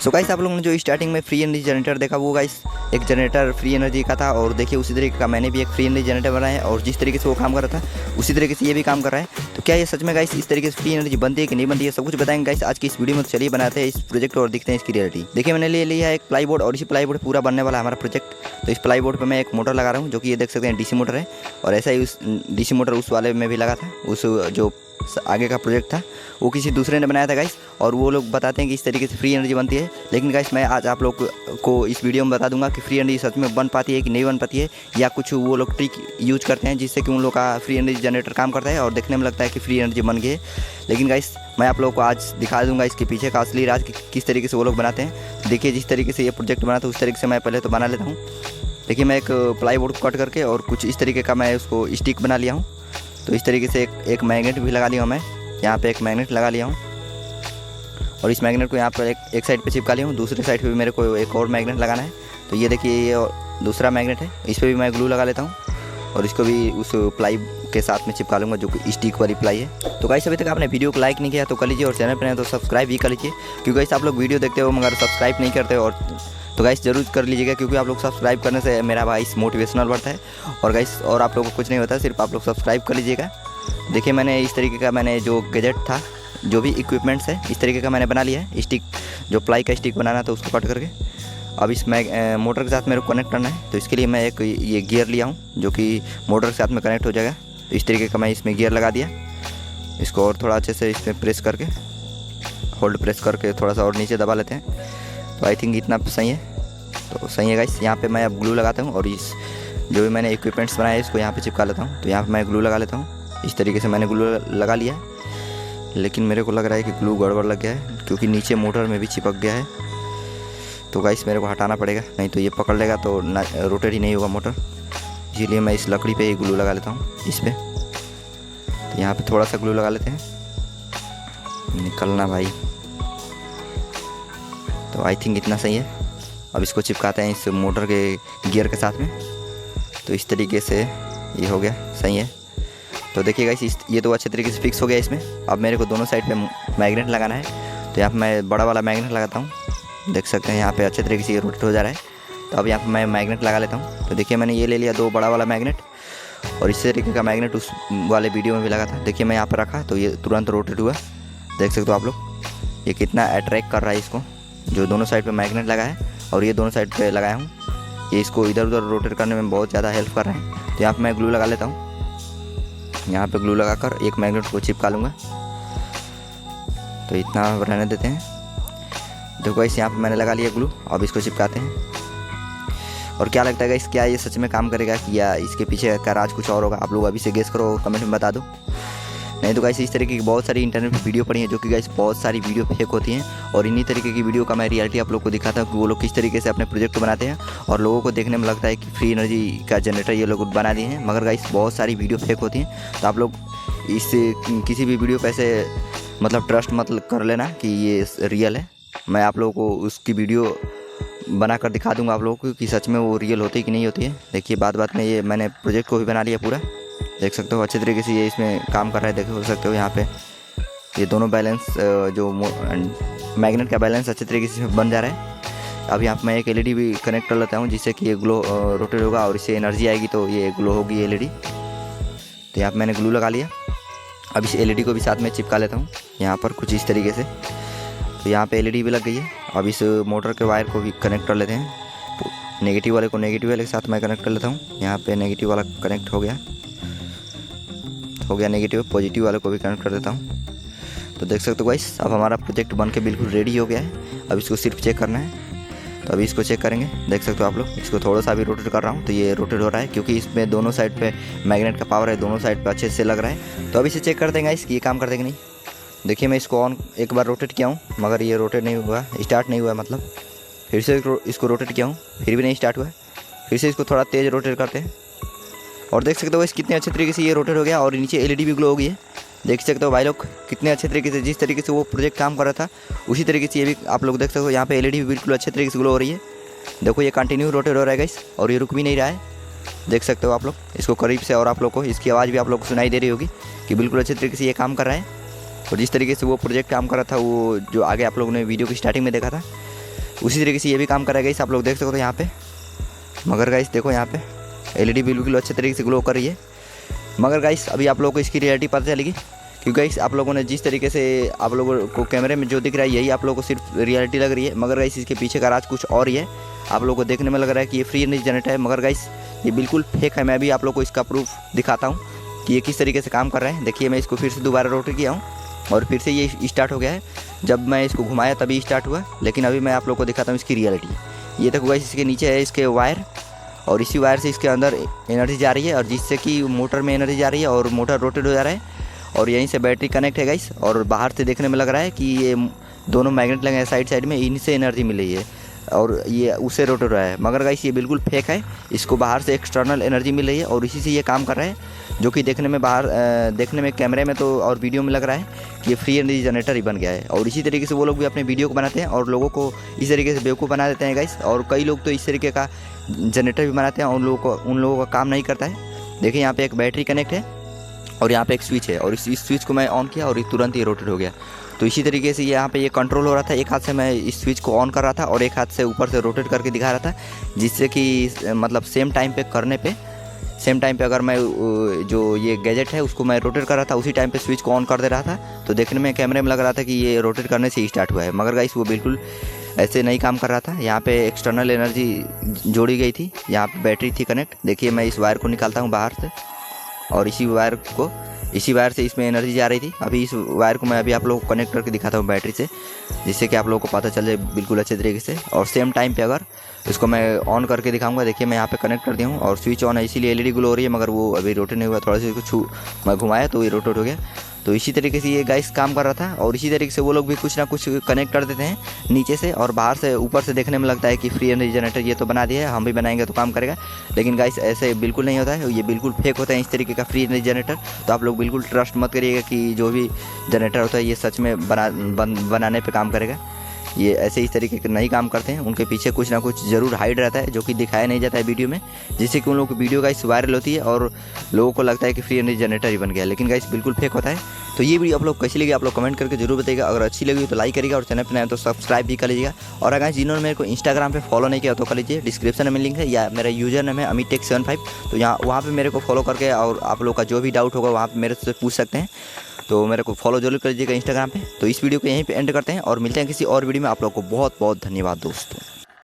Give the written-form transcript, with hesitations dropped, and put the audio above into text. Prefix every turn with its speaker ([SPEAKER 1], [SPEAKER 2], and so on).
[SPEAKER 1] So guys, आप लोगों ने जो स्टार्टिंग में फ्री एनर्जी जनरेटर देखा वो गाइस एक जनरेटर फ्री एनर्जी का था। और देखिए उसी तरीके का मैंने भी एक फ्री एनर्जी जनरेटर बनाया है और जिस तरीके से वो काम कर रहा था उसी तरीके से ये भी काम कर रहा है। तो क्या ये सच में गाइस इस तरीके से फ्री एनर्जी बनती है कि नहीं बनती है, सब कुछ बताएंगे गाइस आज की इस वीडियो में। तो चलिए बनाते हैं इस प्रोजेक्ट और देखते हैं इसकी रियलिटी। देखिए मैंने ले लिया है एक प्लाईबोर्ड और इसी प्लाईबोर्ड पूरा बनने वाला हमारा प्रोजेक्ट। तो इस प्लाईबोर्ड पर मैं एक मोटर लगा रहा हूँ जो कि ये देख सकते हैं डीसी मोटर है। और ऐसा ही उस डीसी मोटर उस वाले में भी लगा था, उस जो आगे का प्रोजेक्ट था वो किसी दूसरे ने बनाया था गाइस। और वो लोग बताते हैं कि इस तरीके से फ्री एनर्जी बनती है। लेकिन गाइस मैं आज आप लोग को इस वीडियो में बता दूंगा कि फ्री एनर्जी सच में बन पाती है कि नहीं बन पाती है, या कुछ वो लोग ट्रिक यूज करते हैं जिससे कि उन लोग का फ्री एनर्जी जनरेटर काम करता है और देखने में लगता है कि फ्री एनर्जी बन गई है। लेकिन गाइस मैं आप लोगों को आज दिखा दूंगा इसके पीछे का असली राज किस तरीके से वो लोग बनाते हैं। देखिए जिस तरीके से ये प्रोजेक्ट बना था उस तरीके से मैं पहले तो बना लेता हूँ। देखिए मैं एक प्लाईवुड को कट करके और कुछ इस तरीके का मैं उसको स्टिक बना लिया हूँ। तो इस तरीके से एक मैग्नेट भी लगा लिया हूँ, मैं यहाँ पे एक मैग्नेट लगा लिया हूँ और इस मैग्नेट को यहाँ पर एक साइड पे चिपका लिया हूँ। दूसरी साइड पे भी मेरे को एक और मैग्नेट लगाना है। तो ये देखिए ये दूसरा मैग्नेट है, इस पर भी मैं ग्लू लगा लेता हूँ और इसको भी उस प्लाई के साथ में चिपका लूँगा जो कि स्टिक वाली प्लाई है। तो गाइस अभी तक आपने वीडियो को लाइक नहीं किया तो कर लीजिए और चैनल पर नहीं तो सब्सक्राइब भी कर लीजिए, क्योंकि गाइस आप लोग वीडियो देखते हो मगर सब्सक्राइब नहीं करते हो। और तो गाइस जरूर कर लीजिएगा, क्योंकि आप लोग सब्सक्राइब करने से मेरा भाई मोटिवेशनल बढ़ता है। और गाइस और आप लोगों को कुछ नहीं होता, सिर्फ आप लोग सब्सक्राइब कर लीजिएगा। देखिए मैंने इस तरीके का मैंने जो गैजेट था, जो भी इक्विपमेंट्स है इस तरीके का मैंने बना लिया है। स्टिक जो प्लाई का स्टिक बनाना था उसको कट करके अब इस मोटर के साथ मेरे को कनेक्ट करना है। तो इसके लिए मैं एक ये गियर लिया हूँ जो कि मोटर के साथ में कनेक्ट हो जाएगा। तो इस तरीके का मैं इसमें गियर लगा दिया। इसको और थोड़ा अच्छे से इसमें प्रेस करके होल्ड प्रेस करके थोड़ा सा और नीचे दबा लेते हैं। तो आई थिंक इतना सही है। तो सही है गाइस, यहाँ पे मैं अब ग्लू लगाता हूँ और इस जो भी मैंने इक्विपमेंट्स बनाए हैं इसको यहाँ पे चिपका लेता हूँ। तो यहाँ पे मैं ग्लू लगा लेता हूँ। इस तरीके से मैंने ग्लू लगा लिया है, लेकिन मेरे को लग रहा है कि ग्लू गड़बड़ लग गया है क्योंकि नीचे मोटर में भी चिपक गया है। तो गाइस मेरे को हटाना पड़ेगा, नहीं तो ये पकड़ लेगा तो रोटेट ही नहीं होगा मोटर। इसीलिए मैं इस लकड़ी पे ही ग्लू लगा लेता हूँ इस पर। तो यहाँ पे थोड़ा सा ग्लू लगा लेते हैं, निकलना भाई। तो आई थिंक इतना सही है। अब इसको चिपकाते हैं इस मोटर के गियर के साथ में। तो इस तरीके से ये हो गया, सही है। तो देखिए गाइस ये तो अच्छे तरीके से फिक्स हो गया इसमें। अब मेरे को दोनों साइड पे मैग्नेट लगाना है। तो यहाँ पे मैं बड़ा वाला मैग्नेट लगाता हूँ, देख सकते हैं यहाँ पे अच्छे तरीके से ये रोटेट हो जा रहा है। तो अब यहाँ पे मैं मैग्नेट लगा लेता हूँ। तो देखिए मैंने ये ले लिया 2 बड़ा वाला मैग्नेट और इस तरीके का मैग्नेट उस वाले वीडियो में भी लगा था। देखिए मैं यहाँ पर रखा तो ये तुरंत रोटेट हुआ, देख सकते हो आप लोग। ये कितना अट्रैक्ट कर रहा है इसको, जो दोनों साइड पर मैग्नेट लगा है और ये दोनों साइड पर लगाया हूँ। ये इसको इधर उधर रोटेट करने में बहुत ज़्यादा हेल्प कर रहे हैं। तो यहाँ पर मैं ग्लू लगा लेता हूँ। यहाँ पे ग्लू लगाकर एक मैग्नेट को चिपका लूँगा। तो इतना रहने देते हैं। देखो गाइस यहाँ पे मैंने लगा लिया ग्लू। अब इसको चिपकाते हैं। और क्या लगता है गाइस, क्या ये सच में काम करेगा कि या इसके पीछे का राज कुछ और होगा? आप लोग अभी से गेस करो, कमेंट में बता दो। नहीं तो गाइस इस तरीके की बहुत सारी इंटरनेट पे वीडियो पड़ी हैं जो कि गाइस बहुत सारी वीडियो फेक होती हैं। और इन्हीं तरीके की वीडियो का मैं रियलिटी आप लोग को दिखाता हूँ कि वो लोग किस तरीके से अपने प्रोजेक्ट को बनाते हैं और लोगों को देखने में लगता है कि फ्री एनर्जी का जनरेटर ये लोग बना दिए हैं, मगर गाइस बहुत सारी वीडियो फेक होती हैं। तो आप लोग इससे किसी भी वीडियो पे ऐसे मतलब ट्रस्ट मत कर लेना कि ये रियल है। मैं आप लोगों को उसकी वीडियो बना कर दिखा दूँगा आप लोगों को कि सच में वो रियल होती है कि नहीं होती है। देखिए बात में ये मैंने प्रोजेक्ट को भी बना लिया पूरा, देख सकते हो अच्छे तरीके से ये इसमें काम कर रहा है। देख सकते हो यहाँ पे ये दोनों बैलेंस जो मैग्नेट का बैलेंस अच्छे तरीके से बन जा रहा है। अब यहाँ पे मैं एक एलईडी भी कनेक्ट कर लेता हूँ जिससे कि ये ग्लो रोटेट होगा और इससे एनर्जी आएगी तो ये ग्लो होगी एलईडी। तो यहाँ पे मैंने ग्लू लगा लिया। अब इस एलईडी को भी साथ में चिपका लेता हूँ यहाँ पर कुछ इस तरीके से। तो यहाँ पे एलईडी भी लग गई है। अब इस मोटर के वायर को भी कनेक्ट कर लेते हैं। नेगेटिव वाले को नेगेटिव वाले के साथ मैं कनेक्ट कर लेता हूँ। यहाँ पे नेगेटिव वाला कनेक्ट हो गया नेगेटिव। पॉजिटिव वाले को भी कनेक्ट कर देता हूँ। तो देख सकते हो गाइस अब हमारा प्रोजेक्ट बन के बिल्कुल रेडी हो गया है। अब इसको सिर्फ चेक करना है। तो अभी इसको चेक करेंगे, देख सकते हो आप लोग। इसको थोड़ा सा भी रोटेट कर रहा हूँ तो ये रोटेट हो रहा है क्योंकि इसमें दोनों साइड पे मैग्नेट का पावर है, दोनों साइड पे अच्छे से लग रहा है। तो अभी इसे चेक कर देंगे गाइस कि ये काम कर देंगे नहीं। देखिए मैं इसको ऑन एक बार रोटेट किया हूँ मगर ये रोटेट नहीं हुआ, स्टार्ट नहीं हुआ। मतलब फिर से इसको रोटेट किया हूँ फिर भी नहीं स्टार्ट हुआ। फिर से इसको थोड़ा तेज़ रोटेट करते हैं और देख सकते हो इस कितने अच्छे तरीके से ये रोटेट हो गया और नीचे एलईडी भी ग्लो हो गई है। देख सकते हो भाई लोग कितने अच्छे तरीके से, जिस तरीके से वो प्रोजेक्ट काम कर रहा था उसी तरीके से ये भी आप लोग देख सकते हो। यहाँ पे एलईडी भी बिल्कुल अच्छे तरीके से ग्लो हो रही है। देखो ये कंटिन्यू रोटेट हो रहा है गाइस और ये रुक भी नहीं रहा है, देख सकते हो आप लोग इसको करीब से। और आप लोग को इसकी आवाज़ भी आप लोग को सुनाई दे रही होगी कि बिल्कुल अच्छे तरीके से ये काम कर रहा है। और जिस तरीके से वो प्रोजेक्ट काम कर रहा था, वो जो आगे आप लोगों ने वीडियो की स्टार्टिंग में देखा था, उसी तरीके से ये भी काम करा गाइस। आप लोग देख सकते हो यहाँ पे। मगर गाइस देखो यहाँ पे LED बिल्कुल अच्छे तरीके से ग्लो कर रही है। मगर गाइस अभी आप लोगों को इसकी रियलिटी पता चलेगी, क्योंकि गाइस आप लोगों ने जिस तरीके से आप लोगों को कैमरे में जो दिख रहा है यही आप लोगों को सिर्फ रियलिटी लग रही है। मगर गाइस इसके पीछे का राज कुछ और ही है। आप लोगों को देखने में लग रहा है कि ये फ्री एनर्जी जनरेटर है, मगर गाइस ये बिल्कुल फेक है। मैं भी आप लोग को इसका प्रूफ दिखाता हूँ कि ये किस तरीके से काम कर रहा है। देखिए मैं इसको फिर से दोबारा रोटेट किया हूँ और फिर से ये स्टार्ट हो गया है। जब मैं इसको घुमाया तभी स्टार्ट हुआ, लेकिन अभी मैं आप लोग को दिखाता हूँ इसकी रियलिटी। ये देखो गाइस इसके नीचे है इसके वायर, और इसी वायर से इसके अंदर एनर्जी जा रही है, और जिससे कि मोटर में एनर्जी जा रही है और मोटर रोटेट हो जा रहा है, और यहीं से बैटरी कनेक्ट है गाइस। और बाहर से देखने में लग रहा है कि ये दोनों मैग्नेट लगे हैं साइड में, इनसे एनर्जी मिल रही है और ये उसे रोटेट हो रहा है। मगर गाइस ये बिल्कुल फेक है। इसको बाहर से एक्सटर्नल एनर्जी मिल रही है और इसी से ये काम कर रहा है, जो कि देखने में देखने में कैमरे में तो और वीडियो में लग रहा है कि ये फ्री एनर्जी जनरेटर ही बन गया है। और इसी तरीके से वो लोग भी अपने वीडियो को बनाते हैं और लोगों को इस तरीके से बेवकूफ़ बना देते हैं गाइस। और कई लोग तो इस तरीके का जनरेटर भी बनाते हैं और उन लोगों का काम नहीं करता है। देखिए यहाँ पे एक बैटरी कनेक्ट है और यहाँ पे एक स्विच है, और इस स्विच को मैं ऑन किया और तुरंत ही रोटेट हो गया। तो इसी तरीके से यहाँ पे ये कंट्रोल हो रहा था। एक हाथ से मैं इस स्विच को ऑन कर रहा था और एक हाथ से ऊपर से रोटेट करके दिखा रहा था, जिससे कि मतलब सेम टाइम पे अगर मैं जो ये गैजेट है उसको मैं रोटेट कर रहा था, उसी टाइम पे स्विच को ऑन कर दे रहा था, तो देखने में कैमरे में लग रहा था कि ये रोटेट करने से ही स्टार्ट हुआ है। मगर गाइस वो बिल्कुल ऐसे नहीं काम कर रहा था। यहाँ पे एक्सटर्नल एनर्जी जोड़ी गई थी, यहाँ पे बैटरी थी कनेक्ट। देखिए मैं इस वायर को निकालता हूँ बाहर से, और इसी वायर से इसमें एनर्जी जा रही थी। अभी इस वायर को मैं अभी आप लोगों को कनेक्ट करके दिखाता हूँ बैटरी से, जिससे कि आप लोगों को पता चल जाए बिल्कुल अच्छे तरीके से। और सेम टाइम पे अगर इसको मैं ऑन करके दिखाऊंगा, देखिए मैं यहाँ पे कनेक्ट कर दिया हूँ और स्विच ऑन है, इसीलिए LED ग्लो हो रही है, मगर वो अभी रोटेट नहीं हुआ। थोड़ा सा इसको मैं घुमाया तो ये रोटेट हो गया। तो इसी तरीके से ये गाइस काम कर रहा था। और इसी तरीके से वो लोग भी कुछ ना कुछ कनेक्ट कर देते हैं नीचे से, और बाहर से ऊपर से देखने में लगता है कि फ्री एनर्जी जनरेटर ये तो बना दिया है, हम भी बनाएंगे तो काम करेगा। लेकिन गाइस ऐसे बिल्कुल नहीं होता है, ये बिल्कुल फेक होता है इस तरीके का फ्री एनर्जी जनरेटर। तो आप लोग बिल्कुल ट्रस्ट मत करिएगा कि जो भी जनरेटर होता है ये सच में बनाने पर काम करेगा। ये ऐसे इस तरीके के नहीं काम करते हैं, उनके पीछे कुछ ना कुछ ज़रूर हाइड रहता है, जो कि दिखाया नहीं जाता है वीडियो में, जिससे कि उन लोगों की वीडियो गाइस वायरल होती है और लोगों को लगता है कि फ्री एनर्जी जनरेटर ही बन गया, लेकिन गाइस बिल्कुल फेक होता है। तो ये वीडियो आप लोग कैसी लगी आप लोग कमेंट करके जरूर बताइएगा। अगर अच्छी लगी तो लाइक करिएगा और चैनल पर नए तो सब्सक्राइब भी कर लीजिएगा। और अगर जिन्होंने मेरे को इंस्टाग्राम पे फॉलो नहीं किया तो कर लीजिए, डिस्क्रिप्शन में लिंक है, या मेरा यूजर नेम है amitech75। तो वहाँ पे मेरे को फॉलो करके और आप लोग का जो भी डाउट होगा वहाँ पे मेरे से पूछ सकते हैं। तो मेरे को फॉलो जरूर कर लीजिएगा इंस्टाग्राम पे। तो इस वीडियो को यहीं पे एंड करते हैं और मिलते हैं किसी और वीडियो में। आप लोग को बहुत बहुत धन्यवाद दोस्तों।